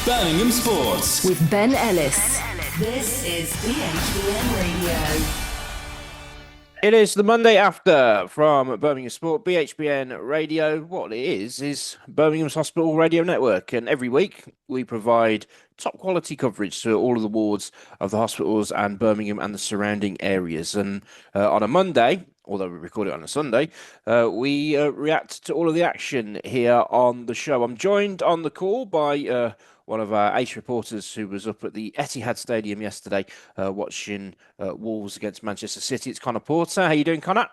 Birmingham Sports with Ben Ellis. This is BHBN Radio. It is the Monday after from Birmingham Sport, BHBN Radio. What it is Birmingham's Hospital Radio Network. And every week we provide top quality coverage to all of the wards of the hospitals and Birmingham and the surrounding areas. And on a Monday, although we record it on a Sunday, we react to all of the action here on the show. I'm joined on the call by one of our ace reporters who was up at the Etihad Stadium yesterday watching Wolves against Manchester City. It's Connor Porter. How you doing, Connor?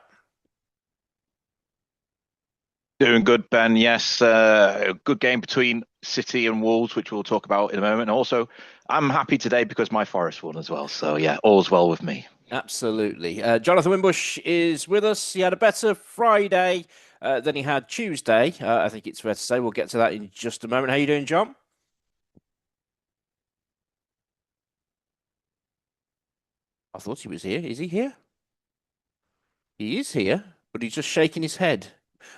Doing good, Ben. Yes, a good game between City and Wolves, which we'll talk about in a moment. And also, I'm happy today because my Forest won as well. So, yeah, all's well with me. Absolutely. Jonathan Wimbush is with us. He had a better Friday than he had Tuesday. I think it's fair to say. We'll get to that in just a moment. How you doing, John? I thought he was here. Is he here? He is here, but he's just shaking his head.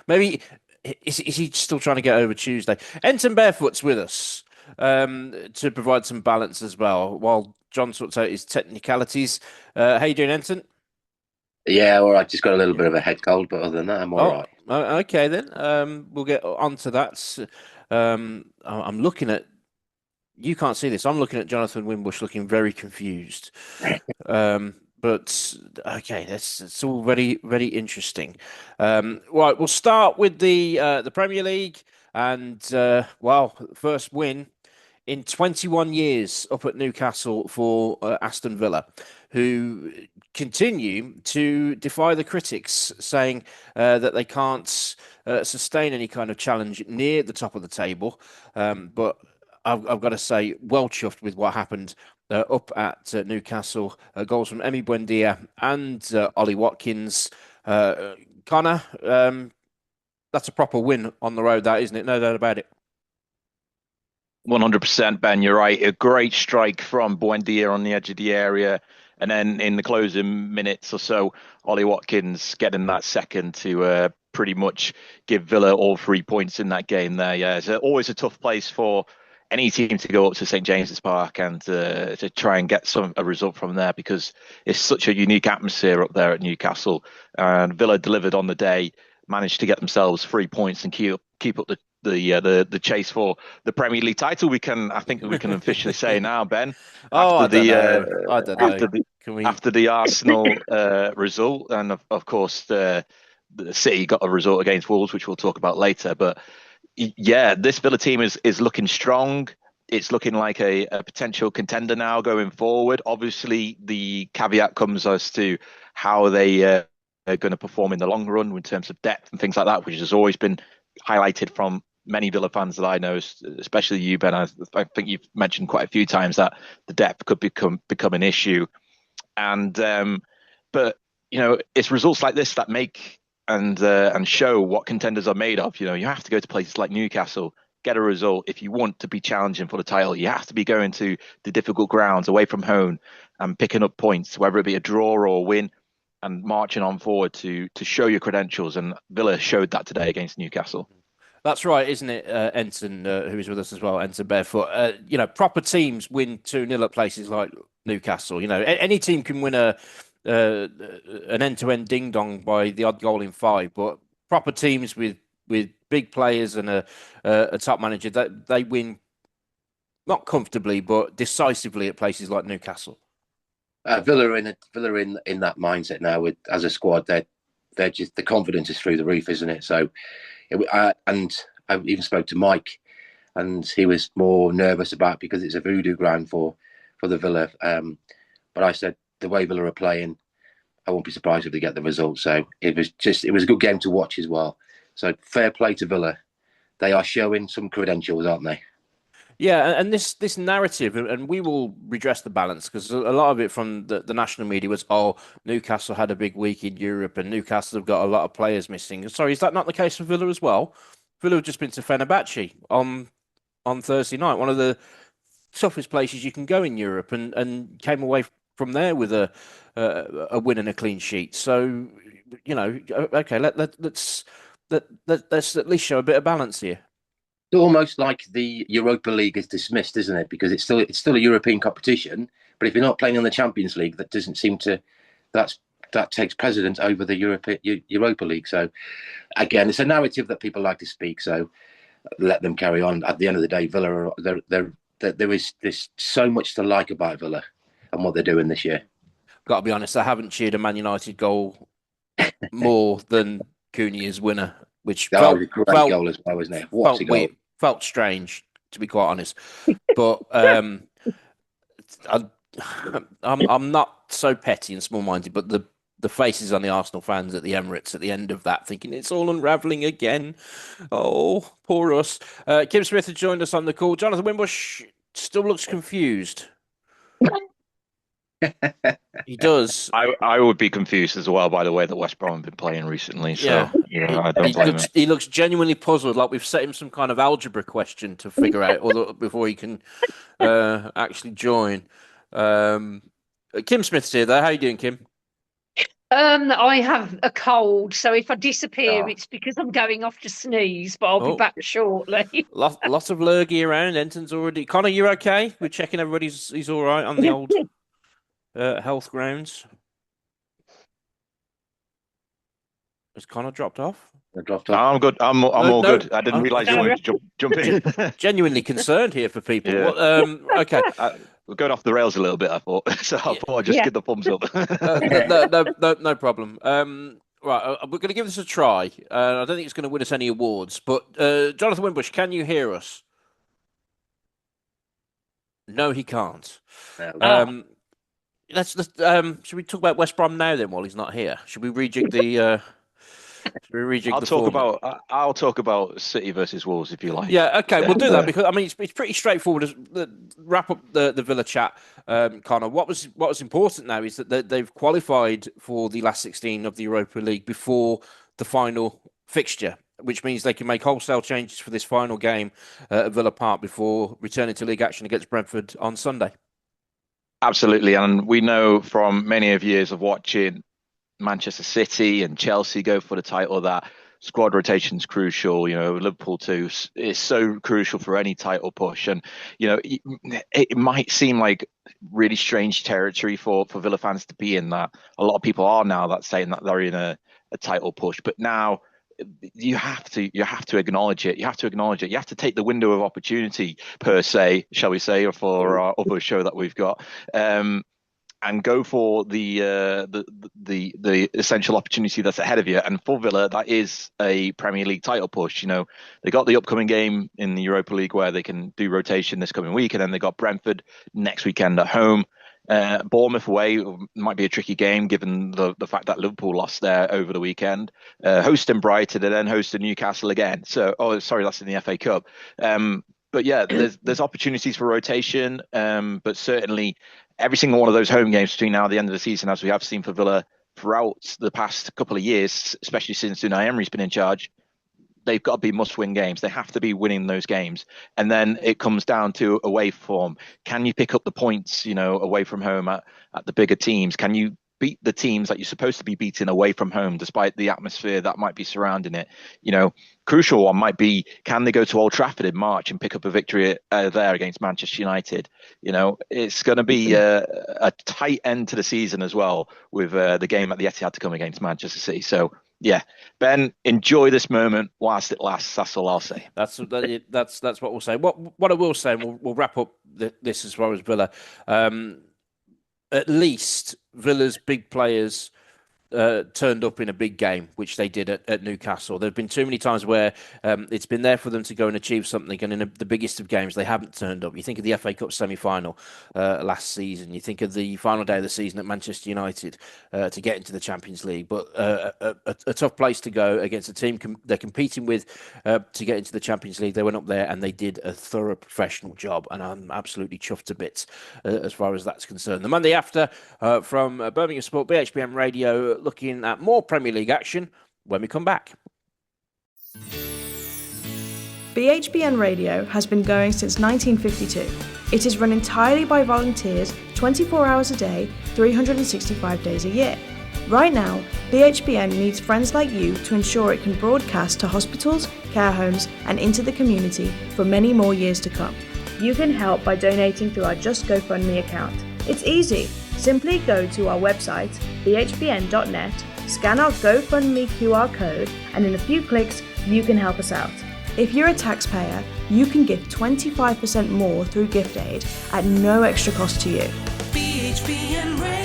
Maybe is he still trying to get over Tuesday? Enton Barefoot's with us to provide some balance as well, while John sorts out his technicalities. How you doing, Enton? Yeah, all right. Just got a little bit of a head cold, but other than that, I'm all right. Okay, then. We'll get on to that. I'm looking at... You can't see this. I'm looking at Jonathan Wimbush looking very confused. But okay, it's all very, very interesting. Right, we'll start with the Premier League and first win in 21 years up at Newcastle for Aston Villa, who continue to defy the critics, saying that they can't sustain any kind of challenge near the top of the table. But I've got to say, well chuffed with what happened up at Newcastle. Goals from Emi Buendia and Ollie Watkins. Connor, that's a proper win on the road, that, isn't it? No doubt about it. 100%, Ben, you're right. A great strike from Buendia on the edge of the area. And then in the closing minutes or so, Ollie Watkins getting that second to pretty much give Villa all 3 points in that game there. Yeah, it's always a tough place for any team to go up to St James's Park and to try and get a result from there, because it's such a unique atmosphere up there at Newcastle. And Villa delivered on the day, managed to get themselves 3 points and keep up the chase for the Premier League title. I think we can officially say now, Ben. I don't know. After the Arsenal result, and of course the City got a result against Wolves, which we'll talk about later, but. Yeah, this Villa team is looking strong. It's looking like a potential contender now going forward. Obviously, the caveat comes as to how they are going to perform in the long run in terms of depth and things like that, which has always been highlighted from many Villa fans that I know, especially you, Ben. I think you've mentioned quite a few times that the depth could become an issue. And but it's results like this that make and show what contenders are made of. You have to go to places like Newcastle, get a result. If you want to be challenging for the title, you have to be going to the difficult grounds away from home and picking up points, whether it be a draw or a win, and marching on forward to show your credentials. And Villa showed that today against Newcastle. That's right, isn't it, Enton, who is with us as well, Enton Barefoot. Proper teams win 2-0 at places like Newcastle. Any team can win an end-to-end ding-dong by the odd goal in 5, but proper teams with big players and a top manager, they win not comfortably but decisively at places like Newcastle. Villa are in that mindset now. As a squad, they're just, the confidence is through the roof, isn't it? So, and I even spoke to Mike, and he was more nervous about, because it's a voodoo ground for the Villa. But I said, the way Villa are playing, I won't be surprised if they get the result. So it was a good game to watch as well. So fair play to Villa. They are showing some credentials, aren't they? Yeah, and this narrative, and we will redress the balance, because a lot of it from the national media was, Newcastle had a big week in Europe and Newcastle have got a lot of players missing. Sorry, is that not the case for Villa as well? Villa have just been to Fenerbahce on Thursday night, one of the toughest places you can go in Europe, and came away from there with a win and a clean sheet. So, okay, let's at least show a bit of balance here. It's almost like the Europa League is dismissed, isn't it? Because it's still a European competition, but if you're not playing in the Champions League, that doesn't seem to that takes precedence over the Europa League. So again, it's a narrative that people like to speak. So let them carry on. At the end of the day, Villa there's so much to like about Villa and what they're doing this year. Got to be honest, I haven't cheered a Man United goal more than Cunha's winner, which That was a great goal as well, wasn't it? What a goal! Felt strange, to be quite honest, but I'm not so petty and small-minded, but the faces on the Arsenal fans at the Emirates at the end of that, thinking it's all unravelling again. Oh, poor us. Kim Smith has joined us on the call. Jonathan Wimbush still looks confused. He does. I would be confused as well by the way that West Brom have been playing recently. So I don't blame him. He looks genuinely puzzled, like we've set him some kind of algebra question to figure out before he can actually join. Kim Smith's here, though. How you doing, Kim? I have a cold, so if I disappear, it's because I'm going off to sneeze, but I'll be back shortly. Lots of lurgy around. Enton's already. Connor, you okay? We're checking he's all right on the old health grounds. Has Connor dropped off? I'm good. I'm all good. I didn't realise you wanted to jump in. Genuinely concerned here for people. Yeah. Okay. We're going off the rails a little bit, I thought. So I thought I'd just give the thumbs up. No problem. Right, we're going to give this a try. I don't think it's going to win us any awards, but Jonathan Wimbush, can you hear us? No, he can't. No. Should we talk about West Brom now then while he's not here? Should we rejig the... I'll talk about City versus Wolves if you like. Yeah, okay, we'll do that because I mean it's pretty straightforward. Wrap up the Villa chat, Connor. What was important now is that they've qualified for the last 16 of the Europa League before the final fixture, which means they can make wholesale changes for this final game at Villa Park before returning to league action against Brentford on Sunday. Absolutely, and we know from many of years of watching Manchester City and Chelsea go for the title that squad rotation is crucial. You know, Liverpool too is so crucial for any title push. And you know, it might seem like really strange territory for Villa fans to be in. That a lot of people are now that saying that they're in a title push, but now you have to acknowledge it. You have to acknowledge it. You have to take the window of opportunity, per se, shall we say, for our other show that we've got. And go for the essential opportunity that's ahead of you. And for Villa, that is a Premier League title push. You know, they got the upcoming game in the Europa League where they can do rotation this coming week, and then they got Brentford next weekend at home. Bournemouth away might be a tricky game given the fact that Liverpool lost there over the weekend. Hosting Brighton and then hosting Newcastle again. So, that's in the FA Cup. But yeah, there's opportunities for rotation, but certainly every single one of those home games between now and the end of the season, as we have seen for Villa throughout the past couple of years, especially since Unai Emery's been in charge, they've got to be must-win games. They have to be winning those games. And then it comes down to away form. Can you pick up the points, away from home at the bigger teams? Can you beat the teams that you're supposed to be beating away from home, despite the atmosphere that might be surrounding it? Crucial one might be, can they go to Old Trafford in March and pick up a victory there against Manchester United? It's going to be a tight end to the season as well, with the game at the Etihad to come against Manchester City. So yeah, Ben, enjoy this moment whilst it lasts. That's all I'll say. That's what we'll say. What I will say, and we'll wrap up this as far as Villa. At least Villa's big players turned up in a big game, which they did at Newcastle. There have been too many times where it's been there for them to go and achieve something, and in the biggest of games, they haven't turned up. You think of the FA Cup semi-final last season. You think of the final day of the season at Manchester United to get into the Champions League. But a tough place to go against a team they're competing with to get into the Champions League. They went up there and they did a thorough professional job, and I'm absolutely chuffed to bits as far as that's concerned. The Monday after from Birmingham Sport, BHBM Radio, looking at more Premier League action when we come back. BHBN Radio has been going since 1952. It is run entirely by volunteers, 24 hours a day, 365 days a year. Right now, BHBN needs friends like you to ensure it can broadcast to hospitals, care homes, and into the community for many more years to come. You can help by donating through our Just GoFundMe account. It's easy. Simply go to our website, bhbn.net, scan our GoFundMe QR code, and in a few clicks, you can help us out. If you're a taxpayer, you can give 25% more through gift aid at no extra cost to you. BHBN Radio.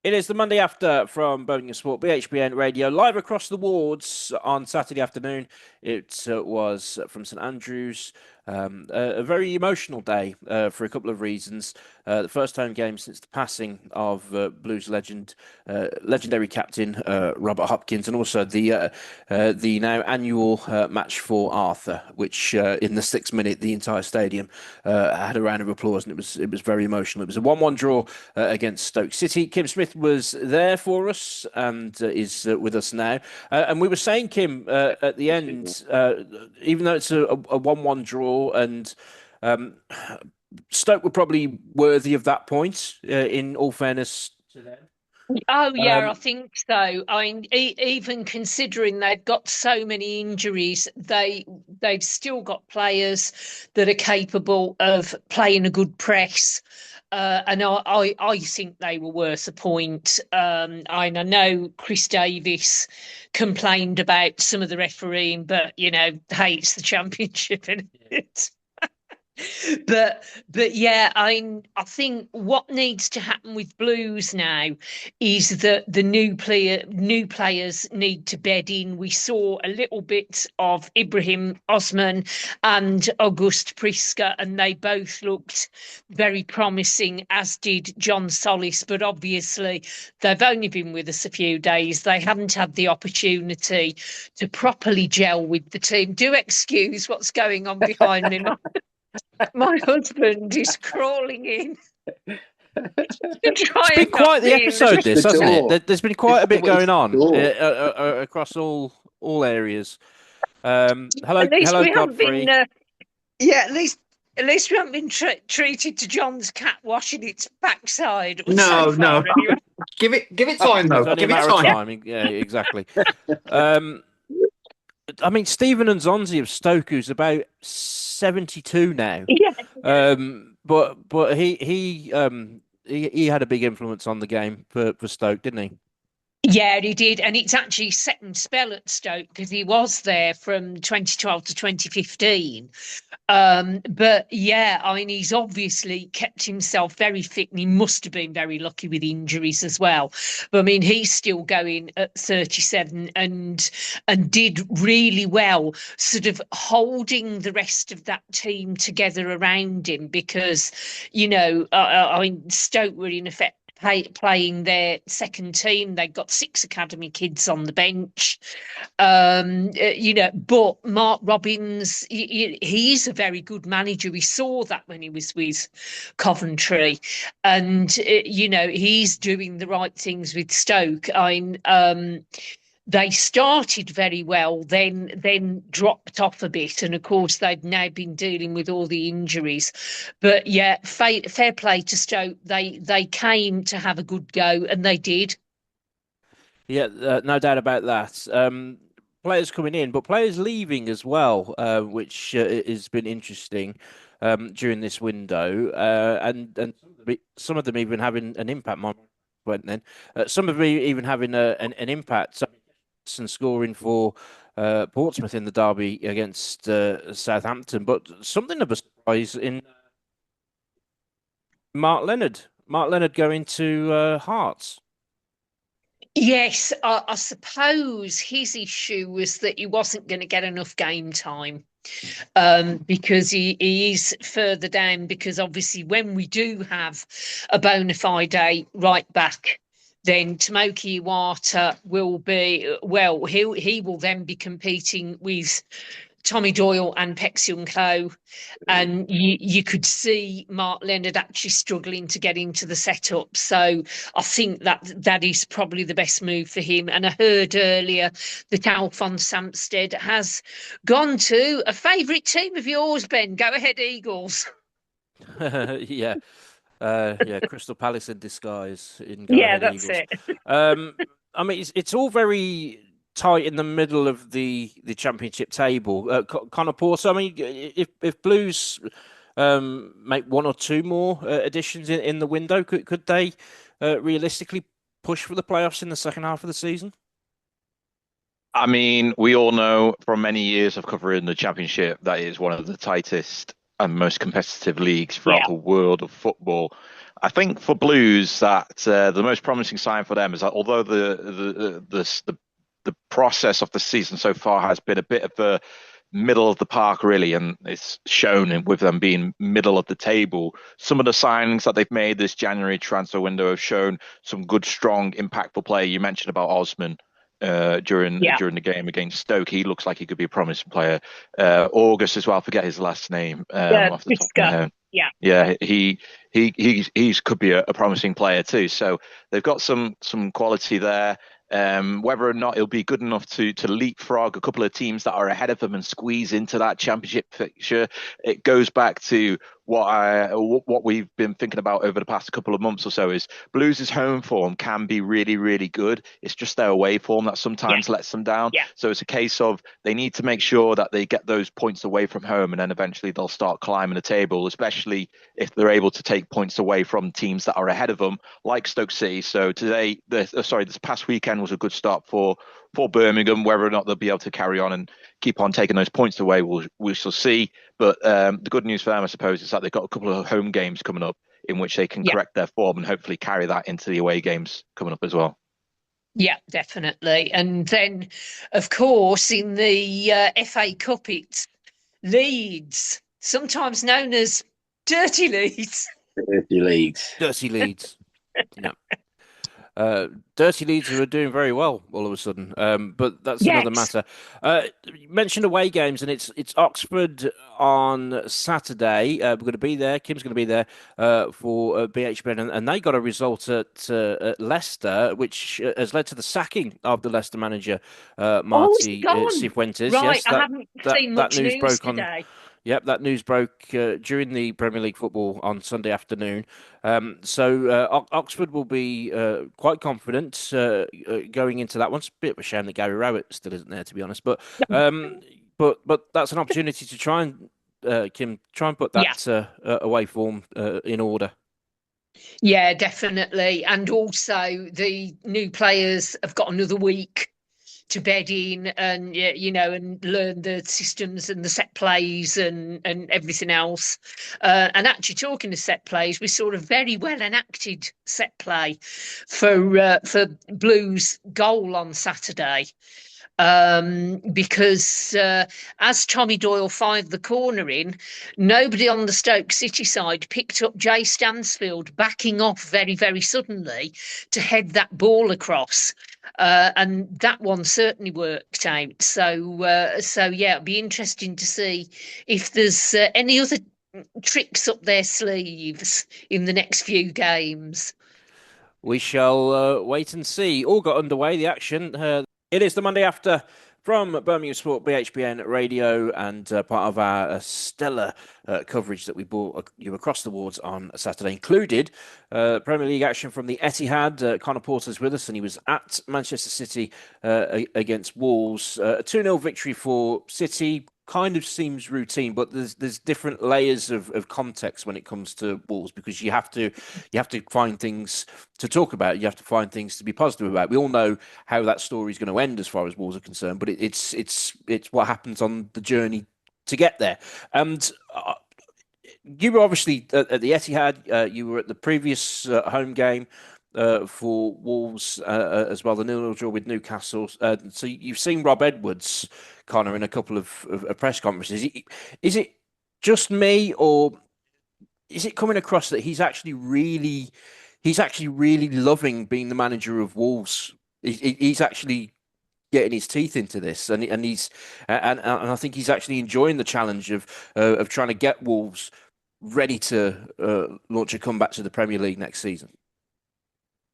It is the Monday after from Birmingham Sport, BHBN Radio, live across the wards on Saturday afternoon. It was from St Andrews. A very emotional day for a couple of reasons. The first home game since the passing of Blues legendary captain Robert Hopkins, and also the now annual match for Arthur, which in the 6th minute the entire stadium had a round of applause, and it was very emotional. It was a 1-1 draw against Stoke City. Kim Smith was there for us and is with us now. And we were saying, Kim, at the end, even though it's a 1-1 draw, and Stoke were probably worthy of that point, in all fairness to them. Oh yeah, I think so. I mean, even considering they've got so many injuries, they've still got players that are capable of playing a good press. And I think they were worth a point. I know Chris Davis complained about some of the refereeing, but hey, it's the Championship, and it's. But yeah, I think what needs to happen with Blues now is that the new players need to bed in. We saw a little bit of Ibrahim Osman and August Priska, and they both looked very promising, as did John Solis. But obviously, they've only been with us a few days. They haven't had the opportunity to properly gel with the team. Do excuse what's going on behind me. My husband is crawling in. It's been quite the episode, this, hasn't it? There's been quite a bit going on across all areas. Hello, Godfrey. At least we haven't been treated to John's cat washing its backside. No. Anyway. Give it time, though. Give it time. Yeah, exactly. I mean, Stephen Nzonzi of Stoke, who's about 72 now. Yeah. But he had a big influence on the game for Stoke, didn't he? Yeah, he did. And it's actually second spell at Stoke because he was there from 2012 to 2015. But yeah, I mean, he's obviously kept himself very fit, and he must have been very lucky with injuries as well. But I mean, he's still going at 37 and did really well, sort of holding the rest of that team together around him because, I mean, Stoke were in effect playing their second team. They got 6 academy kids on the bench, but Mark Robbins, he's a very good manager. We saw that when he was with Coventry, and he's doing the right things with Stoke. They started very well, then dropped off a bit, and of course they've now been dealing with all the injuries. But yeah, fair play to Stoke. They came to have a good go, and they did. Yeah, no doubt about that. Players coming in, but players leaving as well, which has been interesting during this window, and some of them even having an impact. Some of them even having an impact. And scoring for Portsmouth in the derby against Southampton, but something of a surprise in Mark Leonard. Mark Leonard going to Hearts. Yes, I suppose his issue was that he wasn't going to get enough game time. Because he is further down, because obviously when we do have a bona fide right back, then Tomoki Iwata will be, he will then be competing with Tommy Doyle and Pek Seung-ho, and you could see Mark Leonard actually struggling to get into the setup. So I think that is probably the best move for him. And I heard earlier that Alphonse Samsted has gone to a favourite team of yours, Ben. Go ahead, Eagles. Yeah. Yeah, Crystal Palace in disguise in Go Yeah, Ahead that's Eagles. it. I mean, it's all very tight in the middle of the championship table. Connor Porter. I mean, if Blues make one or two more additions in the window, could they realistically push for the playoffs in the second half of the season? I mean, we all know from many years of covering the championship that it is one of the tightest and most competitive leagues throughout Yeah, the world of football. I think for Blues that the most promising sign for them is that although the process of the season so far has been a bit of a middle of the park really, and it's shown with them being middle of the table. Some of the signings that they've made this January transfer window have shown some good, strong, impactful play. You mentioned about Osman yeah, during the game against Stoke. He looks like he could be a promising player. August as well. I forget his last name off the top of my Fisker. head. Yeah, Yeah, he's could be a promising player too. So they've got some quality there. Whether or not it'll be good enough to leapfrog a couple of teams that are ahead of them and squeeze into that championship picture, it goes back to what we've been thinking about over the past couple of months or so is Blues' home form can be really, really good. It's just their away form that yeah, sometimes lets them down. yeah, So it's a case of they need to make sure that they get those points away from home, and then eventually they'll start climbing the table, especially if they're able to take points away from teams that are ahead of them, like Stoke City. So this past weekend was a good start for Birmingham. Whether or not they'll be able to carry on and keep on taking those points away, we shall see. But the good news for them, I suppose, is that they've got a couple of home games coming up in which they can yeah, correct their form and hopefully carry that into the away games coming up as well. yeah, definitely. And then, of course, in the FA Cup, it's Leeds, sometimes known as Dirty Leeds. 30 leagues. Dirty Leeds. Yeah. Dirty Leeds who are doing very well all of a sudden, but that's another Yes. matter. You mentioned away games, and it's Oxford on Saturday. We're going to be there. Kim's going to be there for BHB, and they got a result at Leicester, which has led to the sacking of the Leicester manager Oh, is it Marti gone? Cifuentes. Right, Yes, I haven't seen that much news news broke on. today. Yep, that news broke during the Premier League football on Sunday afternoon. So Oxford will be quite confident going into that one. It's a bit of a shame that Gary Rowett still isn't there, to be honest. But that's an opportunity to try and Kim try and put Yeah, that away form in order. yeah, definitely. And also, the new players have got another week to bed in and and learn the systems and the set plays and everything else. And actually, talking of set plays, we saw a very well enacted set play for Blues goal on Saturday. Because as Tommy Doyle fired the corner in, nobody on the Stoke City side picked up Jay Stansfield backing off very, very suddenly to head that ball across. And that one certainly worked out. So yeah, it'll be interesting to see if there's any other tricks up their sleeves in the next few games. We shall wait and see. All got underway, the action. It is the Monday after from Birmingham Sport BHBN Radio and part of our stellar coverage that we brought you across the wards on Saturday included Premier League action from the Etihad. Connor Porter's with us and he was at Manchester City against Wolves. A 2-0 victory for City. Kind of seems routine, but there's different layers of context when it comes to Wolves because you have to find things to talk about. You have to find things to be positive about. We all know how that story is going to end as far as Wolves are concerned, but it's what happens on the journey to get there. And you were obviously at the Etihad. You were at the previous home game for Wolves as well, the 0-0 draw with Newcastle. So you've seen Rob Edwards, Connor, in a couple of press conferences. Is it just me, or is it coming across that he's actually really loving being the manager of Wolves? He's actually getting his teeth into this, and I think he's actually enjoying the challenge of trying to get Wolves ready to launch a comeback to the Premier League next season.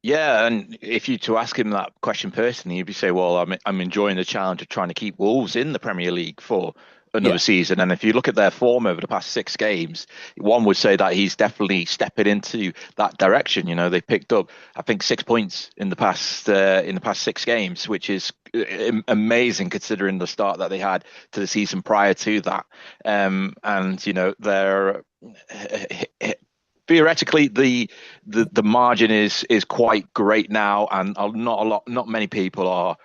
Yeah, and if you to ask him that question personally, he'd be say, "Well, I'm enjoying the challenge of trying to keep Wolves in the Premier League for another season. And if you look at their form over the past 6 games, one would say that he's definitely stepping into that direction. You know, they picked up, I think, 6 points in the past 6 games, which is amazing considering the start that they had to the season prior to that. And you know, they're theoretically the margin is quite great now, and not many people are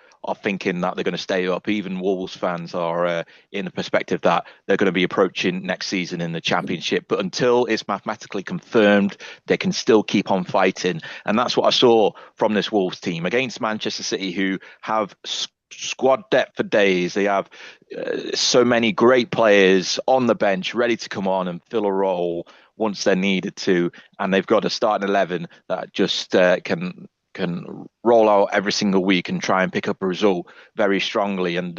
thinking that they're going to stay up. Even Wolves fans are in the perspective that they're going to be approaching next season in the Championship. But until it's mathematically confirmed, they can still keep on fighting. And that's what I saw from this Wolves team against Manchester City, who have squad depth for days. They have so many great players on the bench ready to come on and fill a role once they're needed to. And they've got a starting 11 that just can roll out every single week and try and pick up a result very strongly. And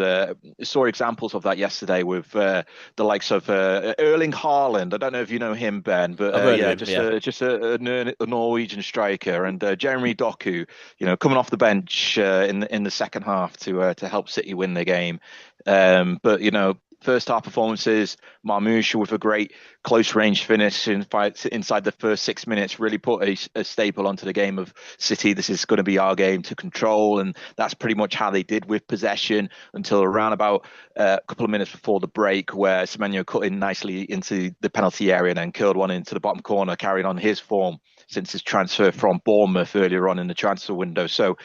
saw examples of that yesterday with the likes of Erling Haaland. I don't know if you know him, Ben, but just a Norwegian striker, and Jeremy Doku, you know, coming off the bench in the second half to help City win the game. But you know, first half performances, Marmoush with a great close range finish inside the first 6 minutes really put a staple onto the game of City. This is going to be our game to control, and that's pretty much how they did with possession until around about a couple of minutes before the break, where Semenyo cut in nicely into the penalty area and then curled one into the bottom corner, carrying on his form since his transfer from Bournemouth earlier on in the transfer window. So,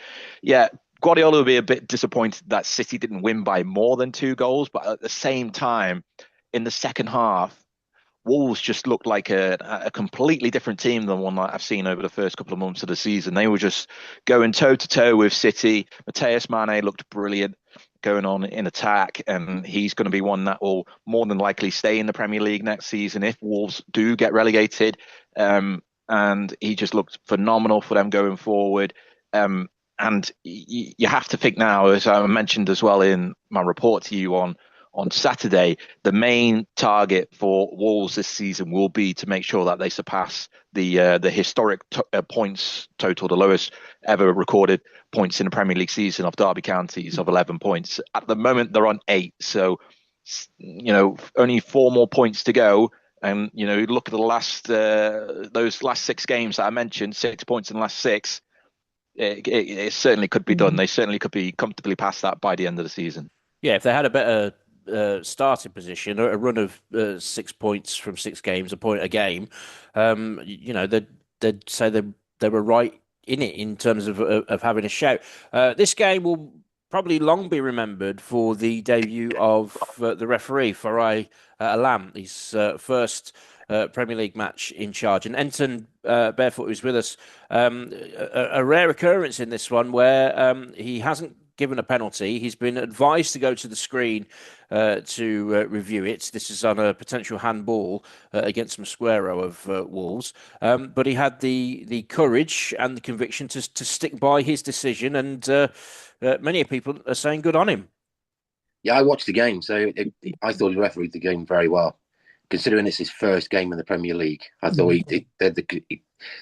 yeah, Guardiola will be a bit disappointed that City didn't win by more than 2 goals, but at the same time, in the second half, Wolves just looked like a completely different team than one that I've seen over the first couple of months of the season. They were just going toe-to-toe with City. Mateus Mane looked brilliant going on in attack, and he's going to be one that will more than likely stay in the Premier League next season if Wolves do get relegated. And he just looked phenomenal for them going forward. And you have to think now, as I mentioned as well in my report to you on Saturday, the main target for Wolves this season will be to make sure that they surpass the historic points total, the lowest ever recorded points in a Premier League season of Derby Counties of 11 points. At the moment, they're on 8, so you know, only 4 more points to go. And you know, look at those last 6 games that I mentioned, 6 points in the last 6. It certainly could be done. They certainly could be comfortably past that by the end of the season. Yeah, if they had a better starting position, a run of 6 points from 6 games, a point a game, you know, they'd say they were right in it in terms of having a shout. This game will probably long be remembered for the debut of the referee, Farai Alam, his first Premier League match in charge. And Enton Barefoot, who's with us, a rare occurrence in this one where he hasn't given a penalty. He's been advised to go to the screen to review it. This is on a potential handball against Mosquero of Wolves. But he had the courage and the conviction to stick by his decision, and many people are saying good on him. Yeah, I watched the game, so I thought he refereed the game very well. Considering it's his first game in the Premier League, I thought the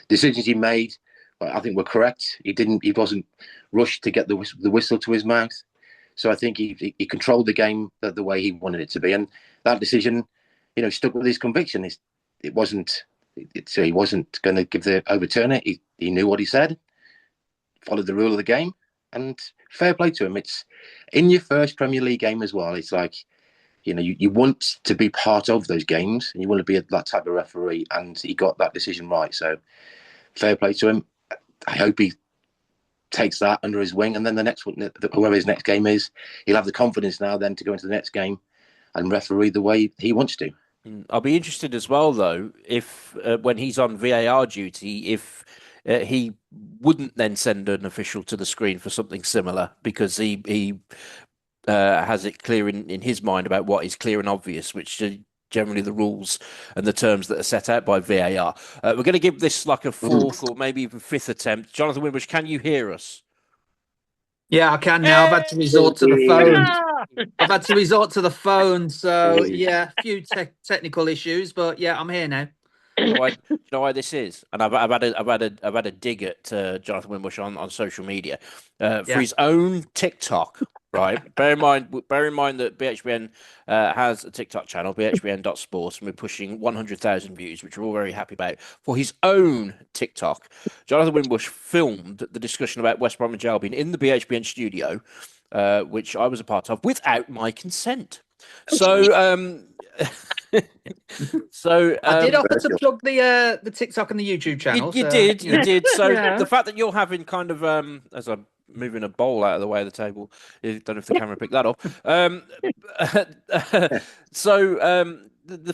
decisions he made, I think, were correct. He wasn't rushed to get the whistle to his mouth, so I think he controlled the game the way he wanted it to be, and that decision, you know, stuck with his conviction. He wasn't going to overturn it. He knew what he said, followed the rule of the game, and fair play to him. It's in your first Premier League game as well. It's like, you know, you want to be part of those games, and you want to be that type of referee, and he got that decision right. So fair play to him. I hope he takes that under his wing, and then the next one, whoever his next game is, he'll have the confidence now then to go into the next game and referee the way he wants to. I'll be interested as well, though, if when he's on VAR duty, if he wouldn't then send an official to the screen for something similar, because he has it clear in his mind about what is clear and obvious, which are generally the rules and the terms that are set out by VAR. We're going to give this like a 4th or maybe even 5th attempt. Jonathan Wimbush, can you hear us? Yeah, I can now. I've had to resort to the phone. So yeah, a few technical issues, but yeah, I'm here now. You know why this is? And I've had a dig at Jonathan Wimbush on social media for his own TikTok. Right. Bear in mind that BHBN has a TikTok channel, bhbn.sports, and we're pushing 100,000 views, which we're all very happy about. For his own TikTok, Jonathan Wimbush filmed the discussion about West Bromwich Albion in the BHBN studio, which I was a part of without my consent. So, I did offer to Virtual. plug the TikTok and the YouTube channel. you so, did, you know. you did. So Yeah. the fact that you're having kind of as I'm moving a bowl out of the way of the table, I don't know if the camera picked that up. The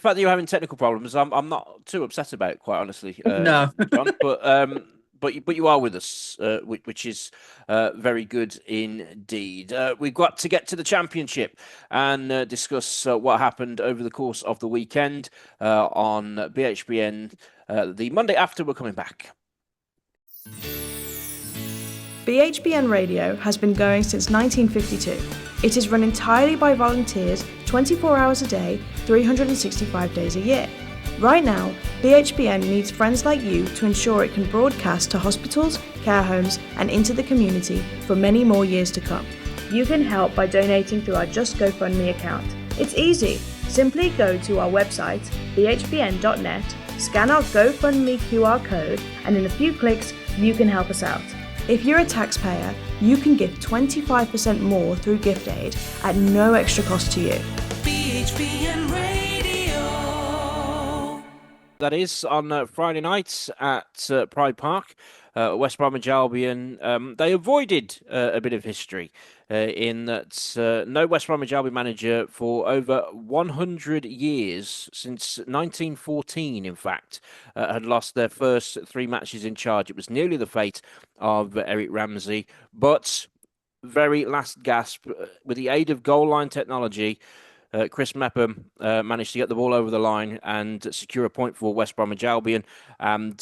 fact that you're having technical problems, I'm not too upset about, quite honestly, No. John. But you are with us, which is very good indeed. We've got to get to the championship and discuss what happened over the course of the weekend on BHBN. The Monday after we're coming back. BHBN Radio has been going since 1952. It is run entirely by volunteers 24 hours a day, 365 days a year. Right now, BHBN needs friends like you to ensure it can broadcast to hospitals, care homes, and into the community for many more years to come. You can help by donating through our Just GoFundMe account. It's easy. Simply go to our website, bhbn.net, scan our GoFundMe QR code, and in a few clicks, you can help us out. If you're a taxpayer, you can give 25% more through gift aid at no extra cost to you. BHBN Radio. That is on Friday night at Pride Park. West Bromwich Albion, they avoided a bit of history in that no West Bromwich Albion manager for over 100 years, since 1914, in fact, had lost their first 3 matches in charge. It was nearly the fate of Eric Ramsey, but very last gasp, with the aid of goal line technology, Chris Mepham managed to get the ball over the line and secure a point for West Bromwich Albion, and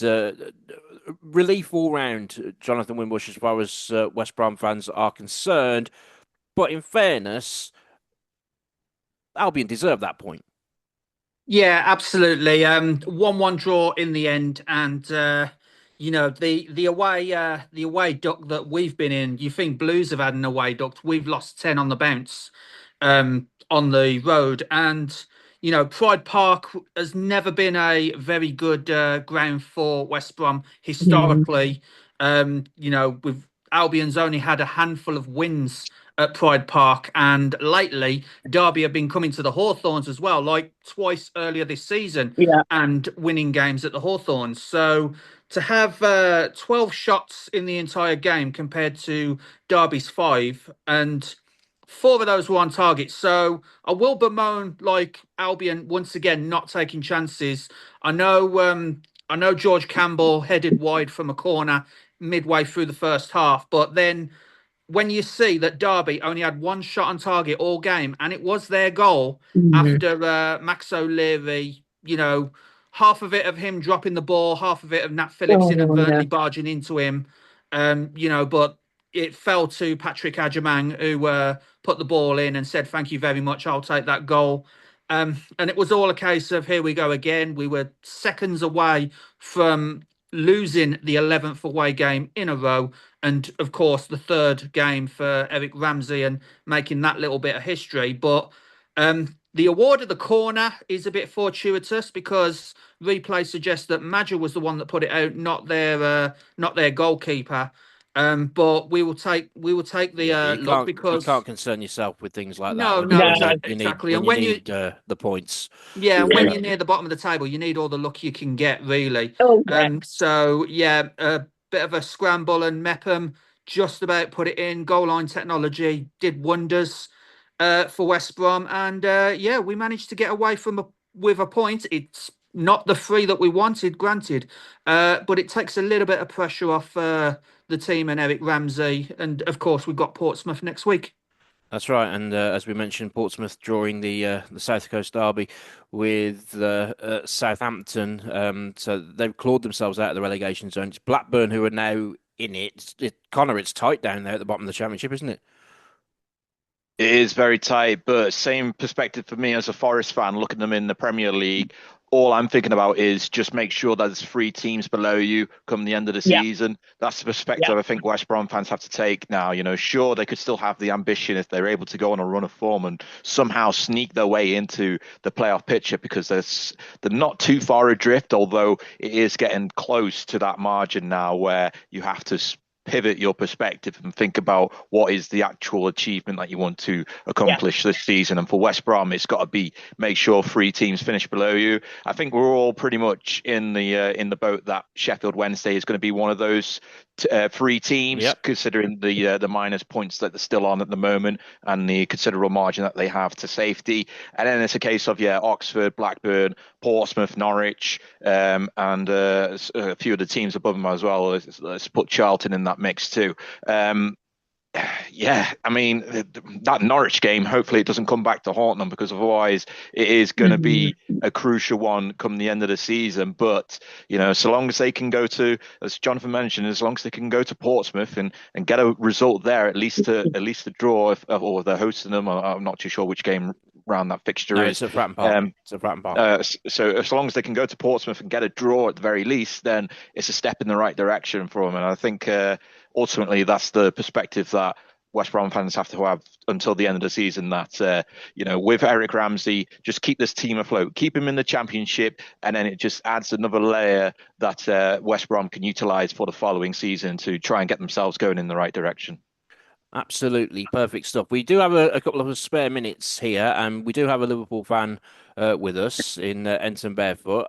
relief all round, Jonathan Wimbush, as far as West Brom fans are concerned. But in fairness, Albion deserved that point. Yeah, absolutely. 1-1 draw in the end, and the away duck that we've been in. You think Blues have had an away duck? We've lost 10 on the bounce, on the road, and Pride Park has never been a very good ground for West Brom historically. With Albion's only had a handful of wins at Pride Park, and lately Derby have been coming to the Hawthorns as well, like twice earlier this season, and winning games at the Hawthorns. So to have 12 shots in the entire game compared to Derby's 5, and 4 of those were on target. So I will bemoan Albion once again not taking chances. I know George Campbell headed wide from a corner midway through the first half, but then when you see that Derby only had 1 shot on target all game, and it was their goal after Max O'Leary, half of it of him dropping the ball, half of it of Nat Phillips inadvertently barging into him, but it fell to Patrick Agyemang, who put the ball in and said, "Thank you very much, I'll take that goal." And it was all a case of, here we go again. We were seconds away from losing the 11th away game in a row, and of course the 3rd game for Eric Ramsey, and making that little bit of history. But the award of the corner is a bit fortuitous, because replay suggests that Madger was the one that put it out, not their goalkeeper. But we will take the look, because you can't concern yourself with things like no, that. no, exactly. And when you need the points, when you're near the bottom of the table, you need all the luck you can get, really. So a bit of a scramble, and Mepham just about put it in. Goal line technology did wonders for West Brom, and we managed to get away with a point. It's not the 3 that we wanted, granted, but it takes a little bit of pressure off the team and Eric Ramsey, and of course we've got Portsmouth next week. That's right, and as we mentioned, Portsmouth drawing the South Coast derby with Southampton, so they've clawed themselves out of the relegation zone. It's Blackburn who are now in it. Connor, it's tight down there at the bottom of the Championship, isn't it? It is very tight, but same perspective for me as a Forest fan, looking at them in the Premier League. all I'm thinking about is just make sure there's 3 teams below you come the end of the Yeah. season. That's the perspective I think West Brom fans have to take now. Sure, they could still have the ambition if they're able to go on a run of form and somehow sneak their way into the playoff picture, because they're not too far adrift, although it is getting close to that margin now where you have to pivot your perspective and think about what is the actual achievement that you want to accomplish this season. And for West Brom, it's got to be make sure 3 teams finish below you. I think we're all pretty much in the boat that Sheffield Wednesday is going to be one of those 3 teams, considering the minus points that they're still on at the moment and the considerable margin that they have to safety. And then it's a case of Oxford, Blackburn, Portsmouth, Norwich, and a few of the teams above them as well. Let's put Charlton in that mix too. I mean, that Norwich game, hopefully it doesn't come back to haunt them, because otherwise it is going to be a crucial one come the end of the season. But, so long as they can go to, as Jonathan mentioned, as long as they can go to Portsmouth and get a result there, at least to draw, or they're hosting them. I'm not too sure which game round that fixture is. It's at Fratton Park. It's at Fratton Park. So as long as they can go to Portsmouth and get a draw at the very least, then it's a step in the right direction for them. And I think ultimately that's the perspective that West Brom fans have to have until the end of the season, that with Eric Ramsey, just keep this team afloat, keep him in the Championship, and then it just adds another layer that West Brom can utilise for the following season to try and get themselves going in the right direction. Absolutely perfect stuff. We do have a couple of spare minutes here, and we do have a Liverpool fan with us in Enton Barefoot.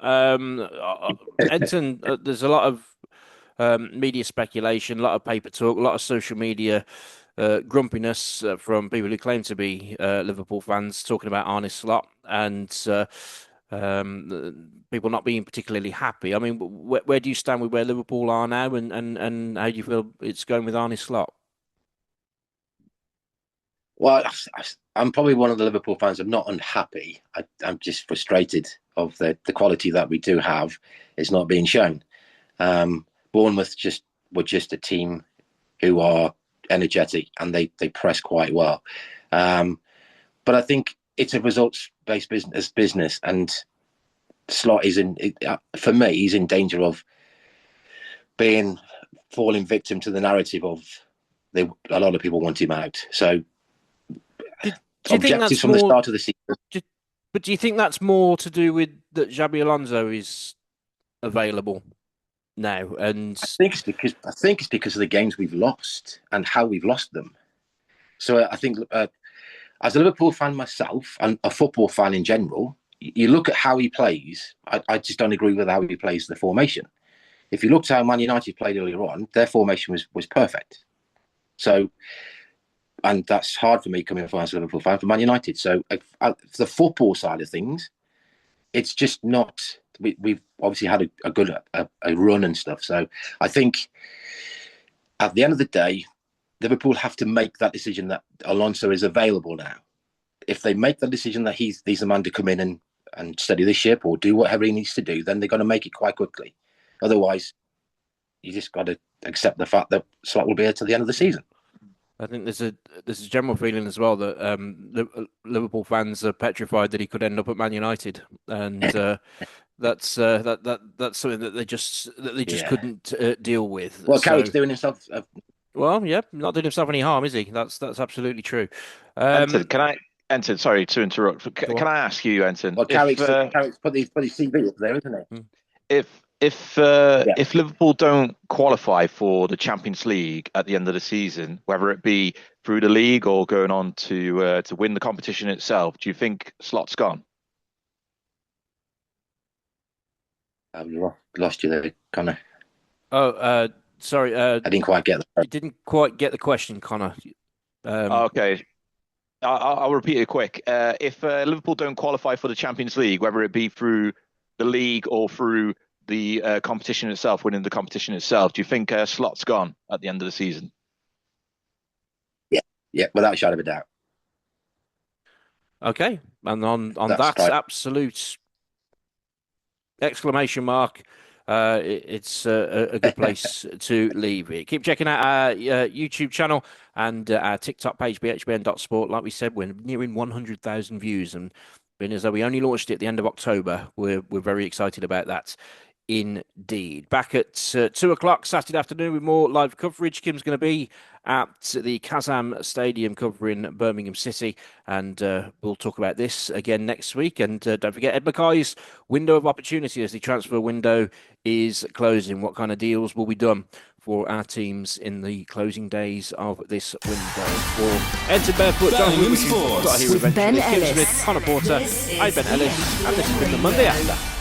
Enton, there's a lot of media speculation, a lot of paper talk, a lot of social media grumpiness from people who claim to be Liverpool fans, talking about Arne Slot and people not being particularly happy. I mean, where do you stand with where Liverpool are now, and how do you feel it's going with Arne Slot? Well, I'm probably one of the Liverpool fans. I'm not unhappy. I'm just frustrated of the quality that we do have is not being shown. Bournemouth were just a team who are energetic and they press quite well. But I think it's a results-based business, and Slot is for me, he's in danger of falling victim to the narrative of a lot of people want him out. So do you think that's from the start of the season. But do you think that's more to do with that Xabi Alonso is available now? And I think it's because of the games we've lost and how we've lost them. So I think as a Liverpool fan myself and a football fan in general, you look at how he plays. I just don't agree with how he plays the formation. If you looked at how Man United played earlier on, their formation was perfect. So. And that's hard for me coming from as a Liverpool fan for Man United. So the football side of things, it's just not. We've obviously had a good run and stuff. So I think at the end of the day, Liverpool have to make that decision that Alonso is available now. If they make the decision that he's the man to come in and steady the ship or do whatever he needs to do, then they're going to make it quite quickly. Otherwise, you just got to accept the fact that Slot will be here till the end of the season. I think there's a general feeling as well that Liverpool fans are petrified that he could end up at Man United, and that's something that they just couldn't deal with. Well, Carrick's doing himself. Well, yeah, not doing himself any harm, is he? That's absolutely true. Enton, sorry to interrupt. Can I ask you, Enton? Well, Carrick's put his CV up there, isn't he? If Liverpool don't qualify for the Champions League at the end of the season, whether it be through the league or going on to win the competition itself, do you think Slot's gone? I've lost you there, Connor. Oh, sorry. I didn't quite get that. You didn't quite get the question, Connor. Okay. I'll repeat it quick. If Liverpool don't qualify for the Champions League, whether it be through the league or through the competition itself, winning the competition itself, do you think Slot's gone at the end of the season? Yeah, without a shadow of a doubt. Okay, and on that absolute exclamation mark, it's a good place to leave it. Keep checking out our YouTube channel and our TikTok page, bhbn.sport. Like we said, we're nearing 100,000 views, and being as though we only launched it at the end of October, we're very excited about that. Indeed. Back at 2 o'clock Saturday afternoon with more live coverage. Kim's going to be at the Kazam Stadium covering Birmingham City, and we'll talk about this again next week. And don't forget Ed Mackay's window of opportunity as the transfer window is closing. What kind of deals will be done for our teams in the closing days of this window? For Ed and Barefoot, Jonathan Wilson, got here with Ben Ellis, Connor Porter. I'm Ben Ellis, and this has been the Monday After.